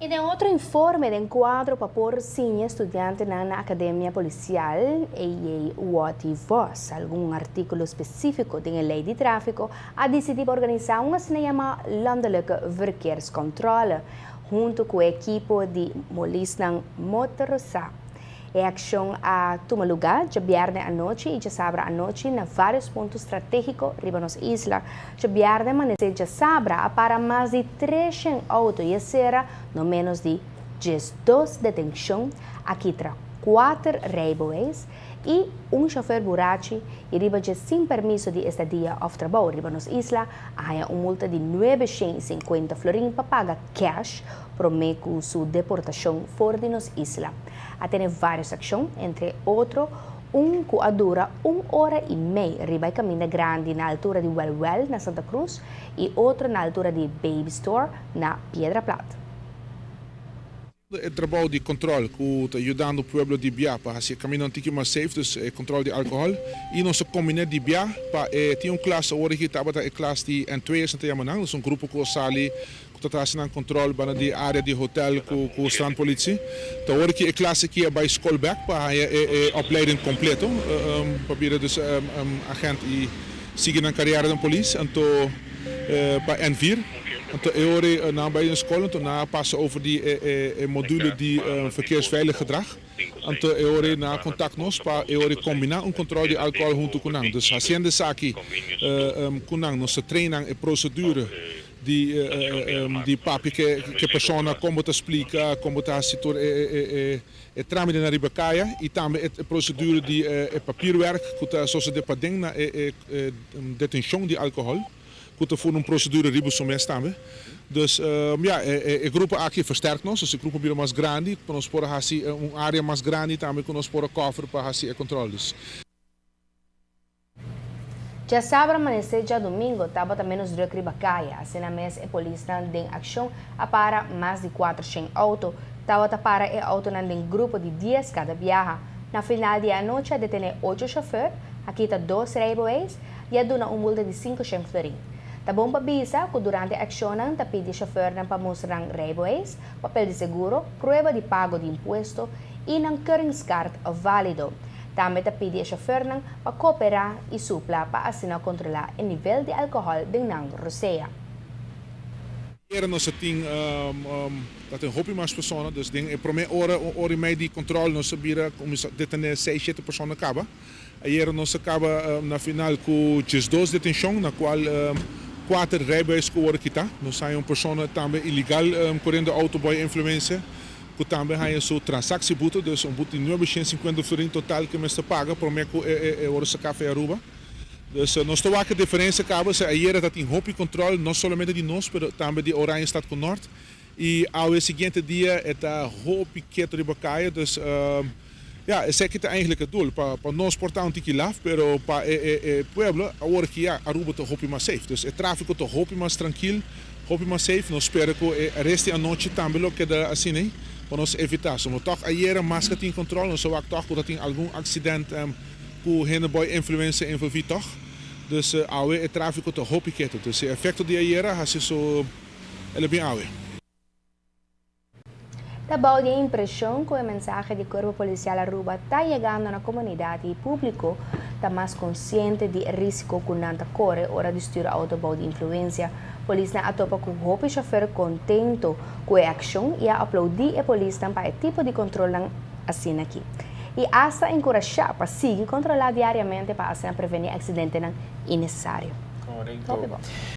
E tem outro informe de enquadro para por sim estudante na Academia Policial e UOT Voz. Algum artigo específico da lei de tráfico a decidido organizar uma cinema landelijke verkeerscontrole junto com a equipe de Molisnang Motorrosa. A ação a toma lugar de viernes à noite e de sábado à noite em vários pontos estratégicos riba nos isla. De viernes amanhecer de sábado para mais de 300 autos e será no menos de 12 detenções, aqui tra 4 rijbewijs e chofer burachi e riba de sem permiso de estadia of trabalho riba nos isla, há multa de 950 florin para pagar cash prometo sua deportação fora de nos isla. Tem várias ações, entre outros, que dura 1 hora e meia riba caminho grande na altura de Well na Santa Cruz e outro na altura de Baby Store na Piedra Plata. O trabalho de controle que está ajudando o povo de Bia para fazer caminho antigo mais safe, dus controle de álcool. E nós combinamos de Bia para ter classe hoje que estava a classe de N2 en Tayamanang, dus grupo que sali que está fazendo controle para de área de hotel com strandpolitie. Então hoje que a classe que é bij Skolbeck para a opleiding completo, para dus agent e seguir na carreira da polícia, então para N4. Então, eu na bij een school, toen na passen over die module die verkeersveilig gedrag. Então, eu na contact nos para eu combinar controle de álcool junto com nang. Dus haciendo aqui com nang nossa training e procedure die papi que persona como te explica como te asitor tramite na ribacaia e também a procedure de papierwerk que zoals de pading na detenção de álcool. Goed voor een procedure ribos om staan. Dus a grupo aqui versterkt nos, dus a grupo bira mais grande, para nós pôr assim área mais grande também com nós pôr cofre para assim a controles. Já sábado amanhecer já domingo estava também nos dois ribacaia, assim na mesa a polícia tem ação a para mais de 400 autos, estava para a auto em grupo de 10 cada viaja. Na final de noite a detener 8 chauffeurs, aqui está 2 rijbewijs e a dona multa de 500 florin. Tá bom para avisar que durante a ação tá pede chauffeur para mostrar rijbewijs, papel de seguro, prova de pago de imposto e não keringskaart válido. Também tá pede a chauffeur para cooperar e supla para assim controlar o nível de álcool de nang roceia. Era nós tem dat een hoop mais personen, dus ding e prome ora meio de controle nós sabia como detener 6-7 personas acaba. Aí nós acaba na final com 12 detenção, na qual 4 rijbewijs geworden kita. Nós sai persona também ilegal correndo auto boy influência, que também há sua transactieboete, dus boete de 950 florin total que me está paga, prome que ora se café Aruba. Dus nós estamos aqui a diferença acaba se ayer dat tem hoop controle, não somente de nós, mas também de Oranje Stad com Norte. E ao seguinte dia está hoop que de Bacaia, dus esse aqui é eigenlijk het doel, para nós portar tiki laf, pero para o pueblo agora que Aruba está hoop mais safe. Dus o tráfico está hoop mais tranquilo, hoop mais safe. Nós esperamos que o resto da noite também lo que dá assim, né, para nós evitar. So, toch ayer mais que tem controle, nós só toch que tem algum acidente com gente boy influência envolvido toch. Dus o tráfico está hoop quieto. Dus o efeito de ayer é so ele bem awe. Tabau de impressão que a mensagem do Corpo Policial Aruba está chegando na comunidade e público está mais consciente de risco que não corre hora de estudar autobau de influência. Polícia atopa com o hope chauffeur contento com a ação e a aplaudir a polícia para o tipo de controle assim aqui. E hasta encorajar para seguir controlar diariamente para assim prevenir acidentes innecessários. Correcto.